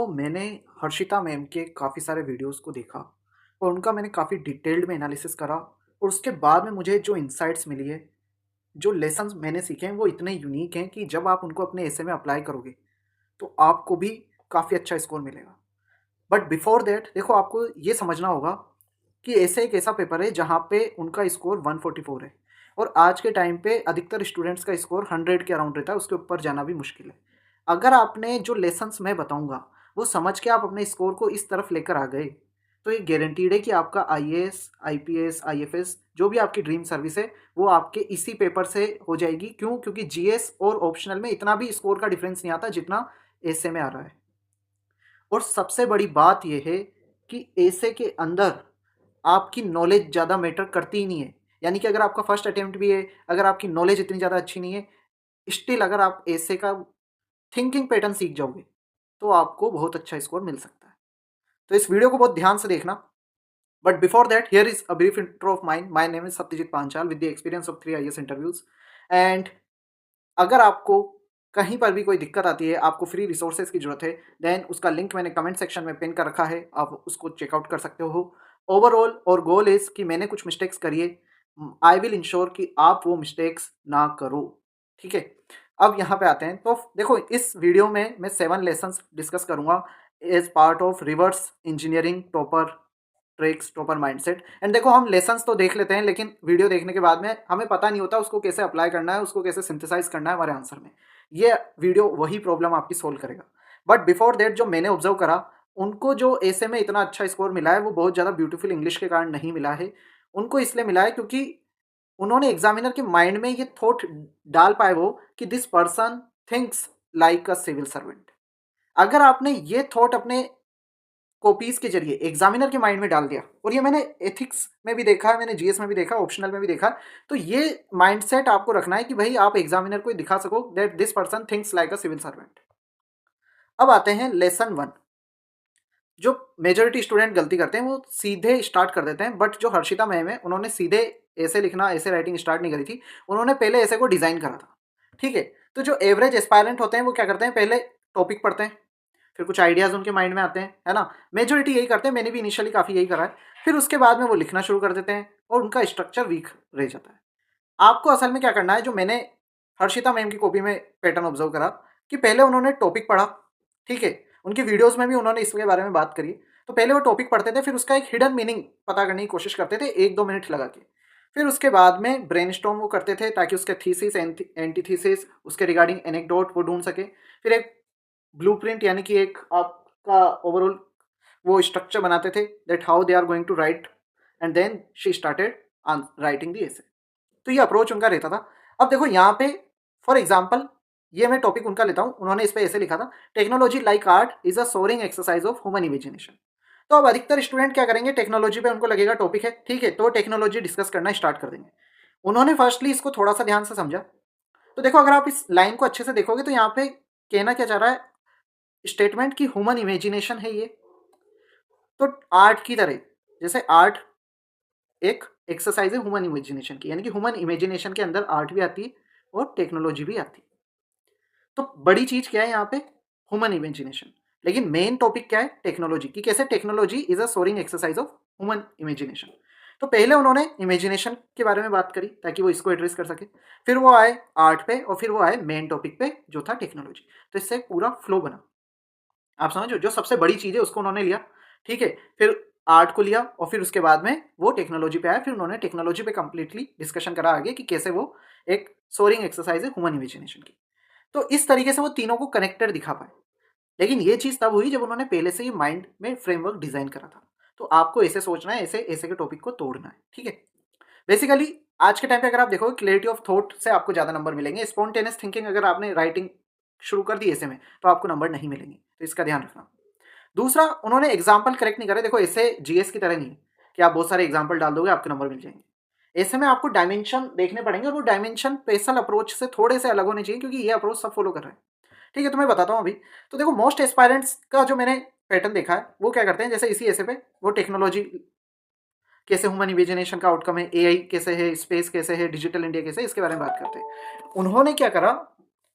मैंने हर्षिता मैम के काफ़ी सारे वीडियोस को देखा और उनका मैंने काफ़ी डिटेल्ड में एनालिसिस करा और उसके बाद में मुझे जो इनसाइट्स मिली है, जो लेसन्स मैंने सीखे हैं वो इतने यूनिक हैं कि जब आप उनको अपने एसे में अप्लाई करोगे, तो आपको भी काफ़ी अच्छा स्कोर मिलेगा। बट बिफोर दैट देखो आपको ये समझना होगा कि एसे एक ऐसा पेपर है जहाँ पे उनका स्कोर 144 है और आज के टाइम पे अधिकतर स्टूडेंट्स का स्कोर 100 के अराउंड रहता है, उसके ऊपर जाना भी मुश्किल है। अगर आपने जो लेसन्स मैं बताऊंगा वो समझ के आप अपने स्कोर को इस तरफ लेकर आ गए, तो ये गारंटीड है कि आपका आईएएस, आईपीएस, आईएफएस जो भी आपकी ड्रीम सर्विस है वो आपके इसी पेपर से हो जाएगी। क्यों? क्योंकि जीएस और ऑप्शनल में इतना भी स्कोर का डिफरेंस नहीं आता जितना एसे में आ रहा है। और सबसे बड़ी बात यह है कि एसे के अंदर आपकी नॉलेज ज़्यादा मैटर करती ही नहीं है। यानी कि अगर आपका फर्स्ट अटेम्प्ट भी है, अगर आपकी नॉलेज इतनी ज़्यादा अच्छी नहीं है, स्टिल अगर आप एसे का थिंकिंग पैटर्न सीख जाओगे, तो आपको बहुत अच्छा स्कोर मिल सकता है। तो इस वीडियो को बहुत ध्यान से देखना। But before that here is a brief intro of mine. My name is Satyajit Panchal with the experience of 3 IAS interviews. And अगर आपको कहीं पर भी कोई दिक्कत आती है, आपको फ्री रिसोर्सेज की जरूरत है, देन उसका लिंक मैंने कमेंट सेक्शन में पिन कर रखा है, आप उसको चेकआउट कर सकते हो। ओवरऑल और गोल इज कि मैंने कुछ मिस्टेक्स करिए, आई विल इंश्योर कि आप वो मिस्टेक्स ना करो। ठीक है, अब यहाँ पे आते हैं। तो देखो इस वीडियो में मैं 7 लेसन्स डिस्कस करूंगा as part of reverse engineering topper tricks topper mindset. And देखो हम लेसन्स तो देख लेते हैं, लेकिन वीडियो देखने के बाद में हमें पता नहीं होता उसको कैसे अप्लाई करना है, उसको कैसे सिंथेसाइज करना है हमारे आंसर में। ये वीडियो वही प्रॉब्लम आपकी सोल्व करेगा। बट बिफोर दैट जो मैंने ऑब्जर्व करा, उनको जो एसे में इतना अच्छा स्कोर मिला है वो बहुत ज़्यादा ब्यूटीफुल इंग्लिश के कारण नहीं मिला है। उनको इसलिए मिला है क्योंकि उन्होंने एग्जामिनर के माइंड में ये थॉट डाल पाए वो कि this person thinks like a civil servant. अगर आपने ये थॉट अपने कॉपीज के जरिए एग्जामिनर के माइंड में डाल दिया, और ये मैंने एथिक्स में भी देखा है, मैंने जीएस में भी देखा, ऑप्शनल में भी देखा, तो ये माइंडसेट आपको रखना है कि भाई आप एग्जामिनर को दिखा सको that this person thinks like a civil servant. अब आते हैं लेसन 1। जो मेजोरिटी स्टूडेंट गलती करते हैं वो सीधे स्टार्ट कर देते हैं, बट जो हर्षिता मैम है उन्होंने सीधे ऐसे लिखना, ऐसे राइटिंग स्टार्ट नहीं करी थी। उन्होंने पहले ऐसे को डिजाइन करा था। ठीक है, तो जो एवरेज एस्पायरेंट होते हैं वो क्या करते हैं, पहले टॉपिक पढ़ते हैं, फिर कुछ आइडियाज उनके माइंड में आते हैं, है ना। मेजोरिटी यही करते हैं, मैंने भी इनिशियली काफी यही करा है। फिर उसके बाद में वो लिखना शुरू कर देते हैं और उनका स्ट्रक्चर वीक रह जाता है। आपको असल में क्या करना है, जो मैंने हर्षिता मैम की कॉपी में पैटर्न ऑब्जर्व करा कि पहले उन्होंने टॉपिक पढ़ा। ठीक है, उनकी वीडियोस में भी उन्होंने इसके बारे में बात करी। तो पहले वो टॉपिक पढ़ते थे, फिर उसका एक हिडन मीनिंग पता करने की कोशिश करते थे 1-2 मिनट लगा के। फिर उसके बाद में ब्रेनस्टॉर्म वो करते थे ताकि उसके थीसिस, एंटीथीसिस, उसके रिगार्डिंग एनेक्डोट वो ढूंढ सके। फिर एक ब्लूप्रिंट यानी कि एक आपका ओवरऑल वो स्ट्रक्चर बनाते थे that how they are going to write, and then she started writing the essay. तो ये अप्रोच उनका रहता था। अब देखो यहाँ पे फॉर एग्जाम्पल ये मैं टॉपिक उनका लेता हूँ, उन्होंने इस पे ऐसे लिखा था, technology like art is a soaring exercise of human imagination. तो अब अधिकतर स्टूडेंट क्या करेंगे, टेक्नोलॉजी पे उनको लगेगा टॉपिक है, ठीक है, तो टेक्नोलॉजी डिस्कस करना स्टार्ट कर देंगे। उन्होंने फर्स्टली इसको थोड़ा सा ध्यान से समझा। तो देखो अगर आप इस लाइन को अच्छे से देखोगे तो यहाँ पे कहना क्या चाह रहा है, स्टेटमेंट की ह्यूमन इमेजिनेशन है ये। तो आर्ट की तरह, जैसे आर्ट एक एक्सरसाइज है ह्यूमन इमेजिनेशन की, यानी कि ह्यूमन इमेजिनेशन के अंदर आर्ट भी आती है और टेक्नोलॉजी भी आती है। तो बड़ी चीज क्या है यहाँ पे, ह्यूमन इमेजिनेशन। लेकिन मेन टॉपिक क्या है, टेक्नोलॉजी की, कैसे technology is a soaring exercise of human imagination. तो पहले उन्होंने इमेजिनेशन के बारे में बात करी ताकि वो इसको एड्रेस कर सके, फिर वो आए आर्ट पे और फिर वो आए मेन टॉपिक पे जो था टेक्नोलॉजी। तो इससे पूरा फ्लो बना। आप समझो, जो सबसे बड़ी चीज है उसको उन्होंने लिया, ठीक है, फिर आर्ट को लिया और फिर उसके बाद में वो टेक्नोलॉजी पे आया, फिर उन्होंने टेक्नोलॉजी पे कंप्लीटली डिस्कशन करा आगे कि कैसे वो एक सोरिंग एक्सरसाइज है ह्यूमन इमेजिनेशन की। तो इस तरीके से वो तीनों को कनेक्टेड दिखा पाए। लेकिन ये चीज तब हुई जब उन्होंने पहले से ही माइंड में फ्रेमवर्क डिजाइन करा था। तो आपको ऐसे सोचना है, ऐसे ऐसे के टॉपिक को तोड़ना है, ठीक है। बेसिकली आज के टाइम पे अगर आप देखोगे क्लियरिटी ऑफ थॉट से आपको ज्यादा नंबर मिलेंगे। स्पॉन्टेनियस थिंकिंग अगर आपने राइटिंग शुरू कर दी ऐसे में तो आपको नंबर नहीं मिलेंगे, तो इसका ध्यान रखना। दूसरा, उन्होंने एग्जाम्पल करेक्ट नहीं करे। देखो ऐसे जीएस की तरह नहीं कि आप बहुत सारे एग्जाम्पल डाल दोगे आपके नंबर मिल जाएंगे। ऐसे में आपको डायमेंशन देखने पड़ेंगे और वो डायमेंशन पेसल अप्रोच से थोड़े से अलग होने चाहिए, क्योंकि ये अप्रोच सब फॉलो कर रहे हैं। ठीक है, तो मैं बताता हूँ अभी। तो देखो मोस्ट एस्पायरेंट्स का जो मैंने पैटर्न देखा है वो क्या करते हैं, जैसे इसी ऐसे पे वो टेक्नोलॉजी कैसे ह्यूमन इमेजिनेशन का आउटकम है, एआई कैसे है, स्पेस कैसे है, डिजिटल इंडिया कैसे है, इसके बारे में बात करते हैं। उन्होंने क्या करा,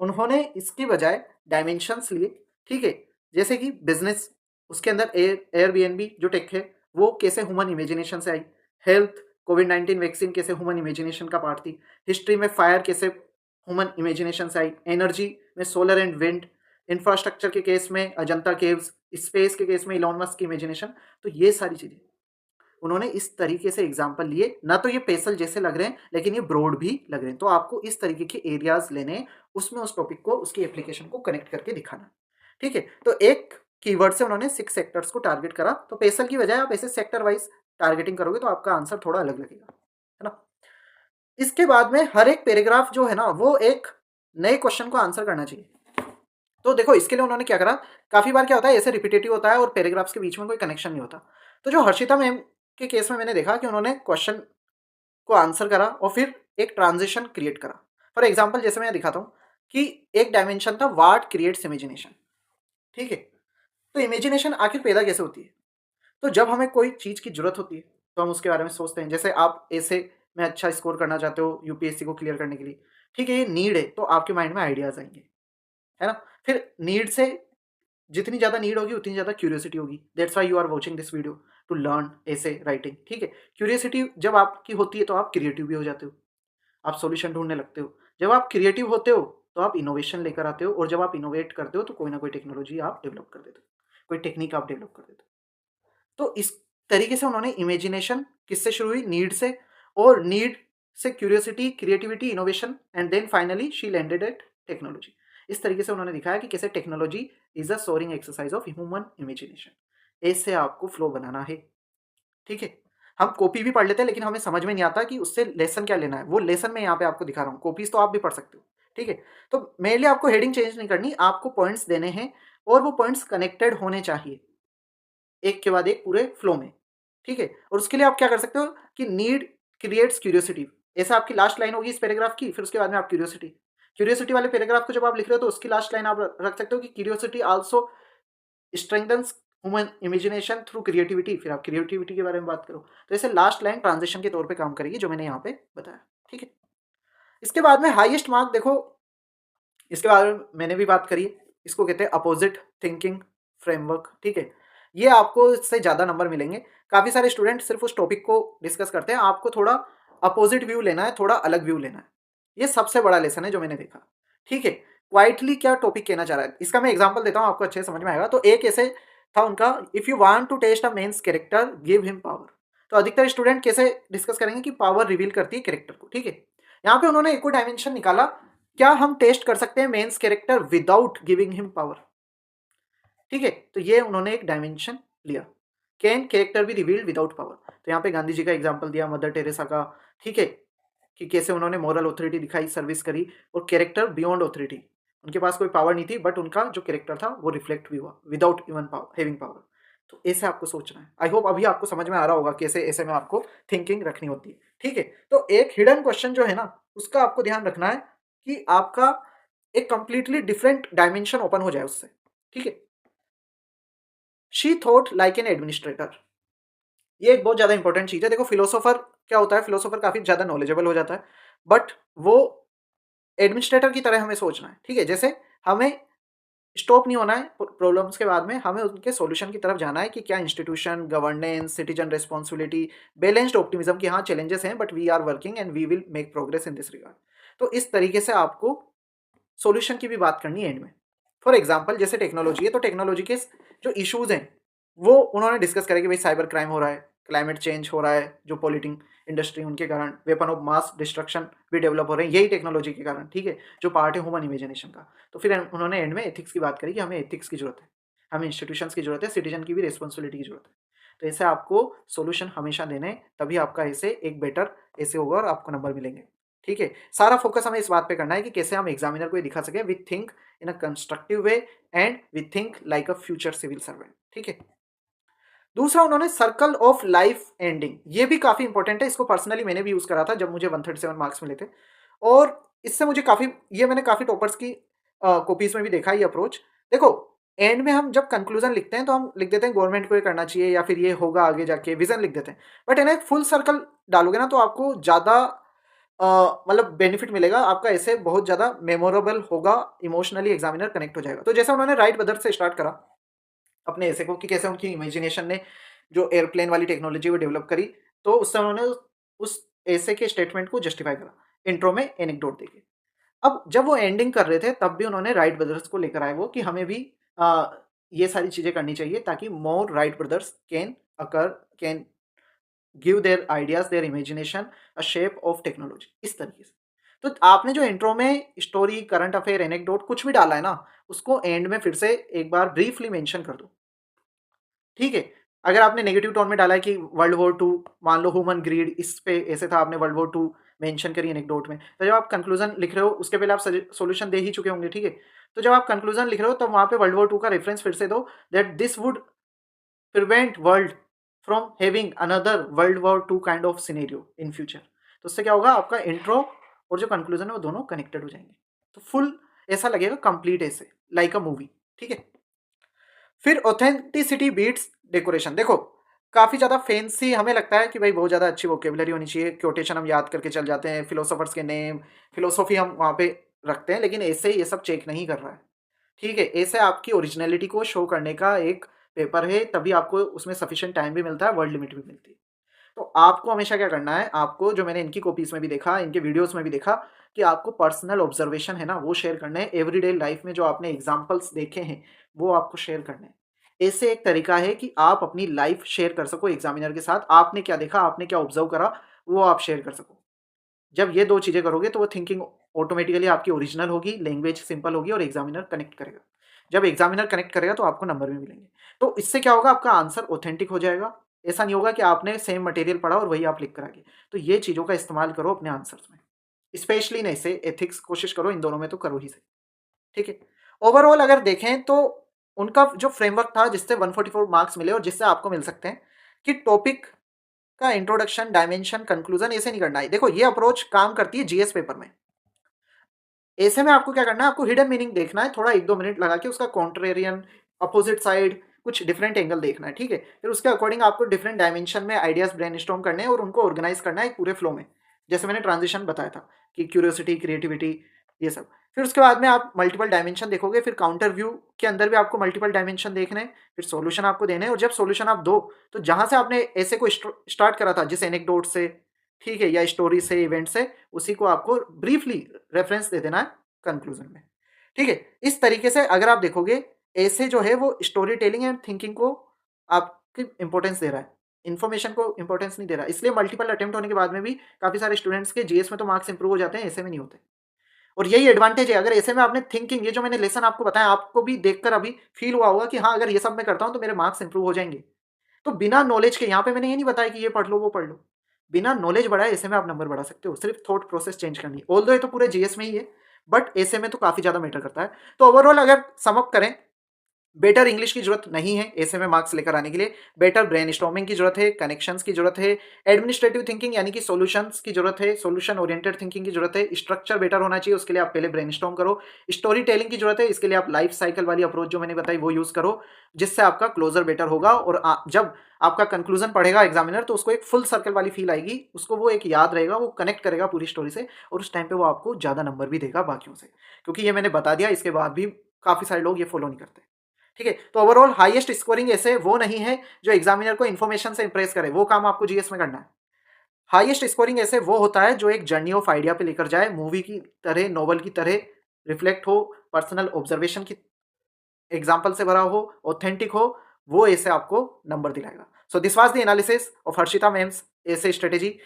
उन्होंने इसकी बजाय डायमेंशंस लिए, ठीक है, जैसे कि बिजनेस, उसके अंदर एयरबीएनबी जो टेक है वो कैसे ह्यूमन इमेजिनेशन से आई, हेल्थ, कोविड-19 वैक्सीन कैसे ह्यूमन इमेजिनेशन का पार्ट थी, हिस्ट्री में फायर कैसे ह्यूमन इमेजिनेशन से आई, एनर्जी में सोलर एंड विंड, इंफ्रास्ट्रक्चर के केस में अजंता केव्स, स्पेस के केस में इलॉन मस्क की इमेजिनेशन। तो ये सारी चीजें उन्होंने इस तरीके से एग्जाम्पल लिए, ना तो ये पेसल जैसे लग रहे हैं लेकिन ये ब्रॉड भी लग रहे हैं। तो आपको इस तरीके के एरियाज लेने, उसमें उस टॉपिक को, उसकी एप्लीकेशन को कनेक्ट करके दिखाना। ठीक है, तो एक कीवर्ड से उन्होंने 6 सेक्टर्स को टारगेट करा। तो पेसल की बजाय आप ऐसे सेक्टर वाइज टारगेटिंग करोगे तो आपका आंसर थोड़ा अलग लगेगा, है ना। इसके बाद में हर एक पैराग्राफ जो है ना वो एक नए क्वेश्चन को आंसर करना चाहिए। तो देखो इसके लिए उन्होंने क्या करा, काफी बार क्या होता है ऐसे रिपीटेटिव होता है और पैराग्राफ्स के बीच में कोई कनेक्शन नहीं होता। तो जो हर्षिता मैम के केस में मैंने देखा कि उन्होंने क्वेश्चन को आंसर करा और फिर एक ट्रांजिशन क्रिएट करा। फॉर एग्जाम्पल जैसे मैं दिखाता हूँ कि एक डायमेंशन था व्हाट क्रिएट्स इमेजिनेशन। ठीक है, तो इमेजिनेशन आखिर पैदा कैसे होती है। तो जब हमें कोई चीज की जरूरत होती है तो हम उसके बारे में सोचते हैं। जैसे आप ऐसे में अच्छा स्कोर करना चाहते हो यूपीएससी को क्लियर करने के लिए, ठीक है, ये नीड है तो आपके माइंड में आइडियाज आएंगे, है ना। फिर नीड से जितनी ज़्यादा नीड होगी उतनी ज़्यादा क्यूरियोसिटी होगी। That's why you are watching this video to learn essay writing. ठीक है, क्यूरियोसिटी जब आपकी होती है तो आप क्रिएटिव भी हो जाते हो, आप सॉल्यूशन ढूंढने लगते हो। जब आप क्रिएटिव होते हो तो आप इनोवेशन लेकर आते हो, और जब आप इनोवेट करते हो तो कोई ना कोई टेक्नोलॉजी आप डेवलप कर देते हो, कोई टेक्निक आप डेवलप कर देते हो। तो इस तरीके से उन्होंने इमेजिनेशन किससे शुरू हुई, नीड से, और नीड से curiosity, creativity, innovation, and then finally she landed at technology. इस तरीके से उन्होंने दिखाया कि कैसे technology is a soaring exercise of human imagination. ऐसे आपको फ्लो बनाना है। ठीक है, हम कॉपी भी पढ़ लेते हैं लेकिन हमें समझ में नहीं आता कि उससे लेसन क्या लेना है। वो लेसन मैं यहाँ पे आपको दिखा रहा हूँ, कॉपीज तो आप भी पढ़ सकते हो। ठीक है, तो मेनली आपको हेडिंग चेंज नहीं करनी, आपको पॉइंट्स देने हैं और वो पॉइंट्स कनेक्टेड होने चाहिए एक के बाद एक पूरे फ्लो में। ठीक है, और उसके लिए आप क्या कर सकते हो कि नीड क्रिएट्स क्यूरियोसिटी, ऐसा आपकी लास्ट लाइन होगी इस पैराग्राफ की। फिर उसके बाद में आप क्यूरियोसिटी, क्यूरियोसिटी वाले पैराग्राफ को जब आप लिख रहे हो तो उसकी लास्ट लाइन आप रख सकते हो कि curiosity also strengthens human imagination through creativity. फिर आप क्रिएटिविटी के बारे में बात करो, तो ऐसे लास्ट लाइन ट्रांजिशन के तौर पे काम करेगी जो मैंने यहाँ पे बताया। ठीक है, इसके बाद में हाईएस्ट मार्क देखो, इसके बारे में मैंने भी बात करी, इसको कहते हैं अपोजिट थिंकिंग फ्रेमवर्क। ठीक है, ये आपको इससे ज़्यादा नंबर मिलेंगे। काफ़ी सारे स्टूडेंट सिर्फ उस टॉपिक को डिस्कस करते हैं, आपको थोड़ा अपोजिट व्यू लेना है, थोड़ा अलग व्यू लेना है। ये सबसे बड़ा लेसन है जो मैंने देखा। ठीक है, क्वाइटली क्या टॉपिक कहना चाह रहा है इसका मैं एग्जाम्पल देता हूँ, आपको अच्छे से समझ में आएगा। तो एक ऐसे था उनका, if you want to test a man's character give him power. तो अधिकतर स्टूडेंट कैसे डिस्कस करेंगे कि पावर रिवील करती है कैरेक्टर को। ठीक है, यहाँ पे उन्होंने एक और डायमेंशन निकाला, क्या हम टेस्ट कर सकते हैं man's character without giving him power. ठीक है, तो ये उन्होंने एक डायमेंशन लिया, can character be revealed without power. तो यहाँ पे गांधी जी का एग्जांपल दिया, मदर टेरेसा का। ठीक है, कि कैसे उन्होंने मॉरल ऑथोरिटी दिखाई, सर्विस करी, और कैरेक्टर बियॉन्ड ऑथोरिटी, उनके पास कोई पावर नहीं थी बट उनका जो कैरेक्टर था वो रिफ्लेक्ट भी हुआ without even power having power. तो ऐसे आपको सोचना है। आई होप अभी आपको समझ में आ रहा होगा कैसे ऐसे में आपको थिंकिंग रखनी होती है। ठीक है, तो एक हिडन क्वेश्चन जो है ना उसका आपको ध्यान रखना है कि आपका एक कंप्लीटली डिफरेंट डायमेंशन ओपन हो जाए उससे। ठीक है, she thought like an administrator, ये एक बहुत ज्यादा इंपॉर्टेंट चीज है। देखो फिलोसोफर क्या होता है, फिलोसोफर काफी ज्यादा नॉलेजेबल हो जाता है बट वो एडमिनिस्ट्रेटर की तरह हमें सोचना है। ठीक है, जैसे हमें स्टॉप नहीं होना है प्रॉब्लम्स के बाद में, हमें उनके सॉल्यूशन की तरफ जाना है कि क्या institution, governance, citizen responsibility, balanced optimism की हाँ चैलेंजेस हैं but we are working and we will make progress in this regard. तो इस तरीके से आपको सॉल्यूशन की भी बात करनी है एंड में। फॉर एग्जाम्पल जैसे टेक्नोलॉजी है तो टेक्नोलॉजी के जो इश्यूज हैं वो उन्होंने डिस्कस करे कि भाई साइबर क्राइम हो रहा है, क्लाइमेट चेंज हो रहा है, जो पॉल्यूटिंग इंडस्ट्री उनके कारण, वेपन ऑफ मास डिस्ट्रक्शन भी डेवलप हो रहे हैं यही टेक्नोलॉजी के कारण। ठीक है, जो पार्ट है ह्यूमन इमेजिनेशन का। तो फिर उन्होंने एंड में एथिक्स की बात करी कि हमें एथिक्स की जरूरत है, हमें इंस्टीट्यूशंस की जरूरत है, सिटीजन की भी रिस्पॉन्सिबिलिटी की जरूरत है। तो ऐसे आपको सोल्यूशन हमेशा देने, तभी आपका ऐसे एक बेटर ऐसे होगा और आपको नंबर मिलेंगे। ठीक है, सारा फोकस हमें इस बात पे करना है कि कैसे हम एग्जामिनर को दिखा सके we think in a constructive way and we think like a future civil servant. ठीक है, दूसरा उन्होंने सर्कल ऑफ लाइफ एंडिंग, ये भी काफी इंपॉर्टेंट है। इसको पर्सनली मैंने भी यूज करा था जब मुझे 137 मार्क्स मिले थे, और इससे मुझे काफी, ये मैंने काफी टॉपर्स की कॉपीज में भी देखा ये अप्रोच। देखो एंड में हम जब कंक्लूजन लिखते हैं तो हम लिख देते हैं गवर्नमेंट को ये करना चाहिए या फिर ये होगा आगे जाके, विजन लिख देते हैं। बट इन्हें एक फुल सर्कल डालोगे ना तो आपको ज्यादा मतलब बेनिफिट मिलेगा, आपका ऐसे बहुत ज्यादा मेमोरेबल होगा, इमोशनली एग्जामिनर कनेक्ट हो जाएगा। तो जैसे उन्होंने राइट ब्रदर से स्टार्ट करा, अपने ऐसे को कि कैसे उनकी इमेजिनेशन ने जो एयरप्लेन वाली टेक्नोलॉजी वो डेवलप करी, तो उससे उन्होंने उस ऐसे के स्टेटमेंट को जस्टिफाई करा इंट्रो में एनेक्डोट देके। अब जब वो एंडिंग कर रहे थे तब भी उन्होंने राइट ब्रदर्स को लेकर आए वो कि हमें भी ये सारी चीज़ें करनी चाहिए ताकि more Wright brothers can give their ideas there imagination a shape of technology, इस तरीके से। तो आपने जो इंट्रो में स्टोरी करंट अफेयर एनेक्डोट कुछ भी डाला है ना, उसको एंड में फिर से एक बार ब्रीफली मेंशन कर दो, ठीक है। अगर आपने नेगेटिव टोन में डाला है कि वर्ल्ड वॉर टू, मान लो ह्यूमन ग्रीड इस पे ऐसे था, आपने वर्ल्ड वॉर टू मेंशन करी एनेक्डोट में, तो जब आप कंक्लूजन लिख रहे हो उसके पहले आप सॉल्यूशन दे ही चुके होंगे, ठीक है। तो जब आप कंक्लूजन लिख रहे हो तब वहां पे वर्ल्ड वॉर टू का रेफरेंस फिर से दो, that this would prevent world from having another world war two kind of scenario in future. तो उससे क्या होगा, आपका इंट्रो और जो कंक्लूजन है वो दोनों कनेक्टेड हो जाएंगे, तो फुल ऐसा लगेगा कंप्लीट ऐसे लाइक अ मूवी, ठीक है। फिर ऑथेंटिसिटी बीट्स डेकोरेशन। देखो काफी ज्यादा फैंसी हमें लगता है कि भाई बहुत ज्यादा अच्छी वोकेबलरी होनी चाहिए, क्योटेशन हम याद करके चल जाते हैं, फिलोसोफर्स के नेम, फिलोसॉफी हम वहां पे रखते हैं, लेकिन ऐसे ये सब चेक नहीं कर रहा है, ठीक है। ऐसे आपकी ओरिजिनलिटी को शो करने का एक पेपर है, तभी आपको उसमें सफिशिएंट टाइम भी मिलता है, वर्ड लिमिट भी मिलती है। तो आपको हमेशा क्या करना है, आपको जो मैंने इनकी कॉपीज में भी देखा, इनके वीडियोस में भी देखा, कि आपको पर्सनल ऑब्जर्वेशन है ना वो शेयर करना है, एवरीडे लाइफ में जो आपने एग्जांपल्स देखे हैं वो आपको शेयर करने हैं। ऐसे एक तरीका है कि आप अपनी लाइफ शेयर कर सको एग्जामिनर के साथ, आपने क्या देखा, आपने क्या ऑब्जर्व करा, वो आप शेयर कर सको। जब ये दो चीजें करोगे तो वो थिंकिंग ऑटोमेटिकली आपकी ओरिजिनल होगी, लैंग्वेज सिंपल होगी और एग्जामिनर कनेक्ट करेगा। जब एग्जामिनर कनेक्ट करेगा तो आपको नंबर भी मिलेंगे। तो इससे क्या होगा, आपका आंसर ऑथेंटिक हो जाएगा। ऐसा नहीं होगा कि आपने सेम मटेरियल पढ़ा और वही आप लिख कर आ गए। तो ये चीज़ों का इस्तेमाल करो अपने आंसर्स में, स्पेशली इन ऐसे एथिक्स कोशिश करो, इन दोनों में तो करो ही सही, ठीक है। ओवरऑल अगर देखें तो उनका जो फ्रेमवर्क था जिससे 144 मार्क्स मिले और जिससे आपको मिल सकते हैं, कि टॉपिक का इंट्रोडक्शन, डायमेंशन, कंक्लूजन ऐसे नहीं करना है। देखो ये अप्रोच काम करती है जीएस पेपर में। ऐसे में आपको क्या करना है, आपको हिडन मीनिंग देखना है, थोड़ा 1-2 मिनट लगा के उसका कॉन्ट्रेरियन, अपोजिट साइड, कुछ डिफरेंट एंगल देखना है, ठीक है। फिर उसके अकॉर्डिंग आपको डिफरेंट डायमेंशन में आइडियाज ब्रेनस्टॉर्म करने हैं और उनको ऑर्गेनाइज करना है एक पूरे फ्लो में, जैसे मैंने ट्रांजिशन बताया था कि क्यूरियोसिटी, क्रिएटिविटी, ये सब। फिर उसके बाद में आप मल्टीपल डायमेंशन देखोगे, फिर काउंटर व्यू के अंदर भी आपको मल्टीपल डायमेंशन देखने हैं, फिर सॉल्यूशन आपको देने हैं, और जब सॉल्यूशन आप दो तो जहां से आपने ऐसे को स्टार्ट करा था, जिस एनेक्डोट से, ठीक है, या स्टोरी से, इवेंट से, उसी को आपको ब्रीफली रेफरेंस दे देना है कंक्लूजन में, ठीक है। इस तरीके से अगर आप देखोगे, ऐसे जो है वो स्टोरी टेलिंग एंड थिंकिंग को आपकी इंपॉर्टेंस दे रहा है, इन्फॉर्मेशन को इंपॉर्टेंस नहीं दे रहा। इसलिए मल्टीपल अटेम्प्ट होने के बाद में भी काफी सारे स्टूडेंट्स के जीएस में तो मार्क्स इंप्रूव हो जाते हैं, ऐसे में नहीं होते। और यही एडवांटेज है, अगर ऐसे में आपने थिंकिंग, ये जो मैंने लेसन आपको बताया, आपको भी देखकर अभी फील हुआ होगा कि हाँ अगर ये सब मैं करता हूँ तो मेरे मार्क्स इंप्रूव हो जाएंगे। तो बिना नॉलेज के, यहाँ पे मैंने ये नहीं बताया कि ये पढ़ लो वो पढ़ लो, बिना नॉलेज बढ़ाए ऐसे में आप नंबर बढ़ा सकते हो, सिर्फ थॉट प्रोसेस चेंज करनी है। ऑल्दो ये तो पूरे जीएस में ही है, बट ऐसे में तो काफी ज्यादा मैटर करता है। तो ओवरऑल अगर समअप करें, बेटर इंग्लिश की जरूरत नहीं है ऐसे में मार्क्स लेकर आने के लिए, बेटर ब्रेनस्टॉर्मिंग की जरूरत है, कनेक्शंस की जरूरत है, एडमिनिस्ट्रेटिव थिंकिंग यानी कि सॉल्यूशंस की जरूरत है, सॉल्यूशन ओरिएंटेड थिंकिंग की जरूरत है, स्ट्रक्चर बेटर होना चाहिए, उसके लिए आप पहले ब्रेनस्टॉर्म करो, स्टोरी टेलिंग की जरूरत है, इसके लिए आप लाइफ साइकिल वाली अप्रोच जो मैंने बताई वो यूज करो, जिससे आपका क्लोजर बेटर होगा। और जब आपका कंक्लूजन पढ़ेगा एग्जामिनर तो उसको एक फुल सर्कल वाली फील आएगी, उसको वो एक याद रहेगा, वो कनेक्ट करेगा पूरी स्टोरी से, और उस टाइम पे वो आपको ज्यादा नंबर भी देगा बाकियों से, क्योंकि ये मैंने बता दिया, इसके बाद भी काफी सारे लोग ये फॉलो नहीं करते, ठीक है। तो ओवरऑल हाईएस्ट स्कोरिंग ऐसे वो नहीं है जो एग्जामिनर को इन्फॉर्मेशन से इंप्रेस करे, वो काम आपको जीएस में करना है। हाईएस्ट स्कोरिंग ऐसे वो होता है जो एक जर्नी ऑफ आइडिया पे लेकर जाए, मूवी की तरह, नॉवल की तरह रिफ्लेक्ट हो, पर्सनल ऑब्जर्वेशन की एग्जाम्पल से भरा हो, ऑथेंटिक हो, वो ऐसे आपको नंबर दिलाएगा। So this was the analysis of Harshita ma'am's ऐसे स्ट्रेटेजी।